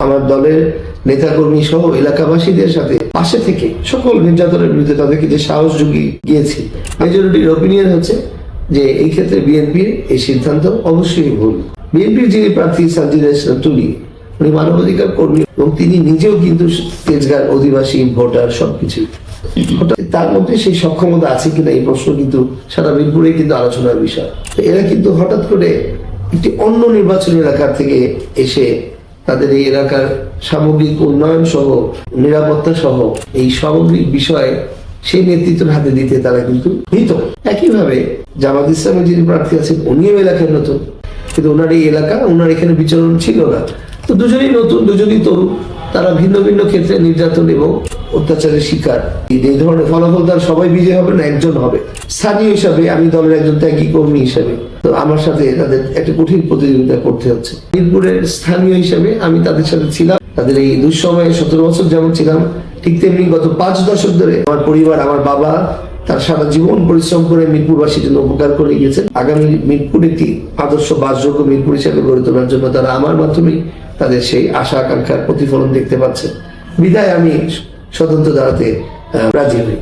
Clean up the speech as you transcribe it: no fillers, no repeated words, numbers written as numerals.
আমার দলের নেতাকর্মী সহ এলাকাবাসীদের সাথে পাশে থেকে সকল নির্যাতনের বিরুদ্ধে তাদেরকে যে সাহস জুগিয়ে গিয়েছি। মেজরিটির অপিনিয়ন হচ্ছে যে এই ক্ষেত্রে বিএনপির এই সিদ্ধান্ত অবশ্যই ভুল। বিএনপির যিনি প্রার্থী সানজিদা ইসলাম তুলি, উনি মানবাধিকার কর্মী এবং তিনি নিজেও কিন্তু তেজগাঁর অধিবাসী, ভোটার, সবকিছু। তার মধ্যে সেই সক্ষমতা আছে কিনা এই প্রশ্ন কিন্তু সারা মিরপুরে কিন্তু আলোচনার বিষয়। এরা কিন্তু হঠাৎ করে একটি অন্য নির্বাচনী এলাকার থেকে এসে তাদের এই এলাকার সামগ্রিক উন্নয়ন সহ নিরাপত্তা সহ এই সামগ্রিক বিষয়ে সেই নেতৃত্বের হাতে দিতে তারা কিন্তু ভীত। একইভাবে জামাত ইসলামের যিনি প্রার্থী আছেন উনিও এলাকার নতুন, কিন্তু ওনার এই এলাকা, ওনার এখানে বিচরণ ছিল না। তো দুজনেই নতুন, দুজনেই তরুণ, তারা ভিন্ন ভিন্ন ক্ষেত্রে নির্যাতন এবং অত্যাচারের শিকার। এই ধরনের ফলাফল তার সবাই বিজয় হবে না, একজন হবে। স্থানীয় হিসাবে আমি দলের একজন ত্যাগী কর্মী হিসাবে তো আমার সাথে তাদের একটা কঠিন প্রতিযোগিতা করতে হচ্ছে। মিরপুরের স্থানীয় হিসাবে আমি তাদের সাথে ছিলাম, তাদের এই দুঃসময়ে 17 বছর যেমন ছিলাম, ঠিক তেমনি গত 5 দশক ধরে আমার পরিবার, আমার বাবা তার সারা জীবন পরিশ্রম করে মিরপুরবাসীর জন্য উপকার করে গিয়েছেন। আগামী মিরপুর একটি আদর্শ বাসযোগ্য মিরপুর হিসাবে গড়ে তোলার জন্য তারা আমার মাধ্যমে তাদের সেই আশা আকাঙ্ক্ষার প্রতিফলন দেখতে পাচ্ছেন। বিদায় আমি স্বতন্ত্র দাঁড়াতে রাজি হই।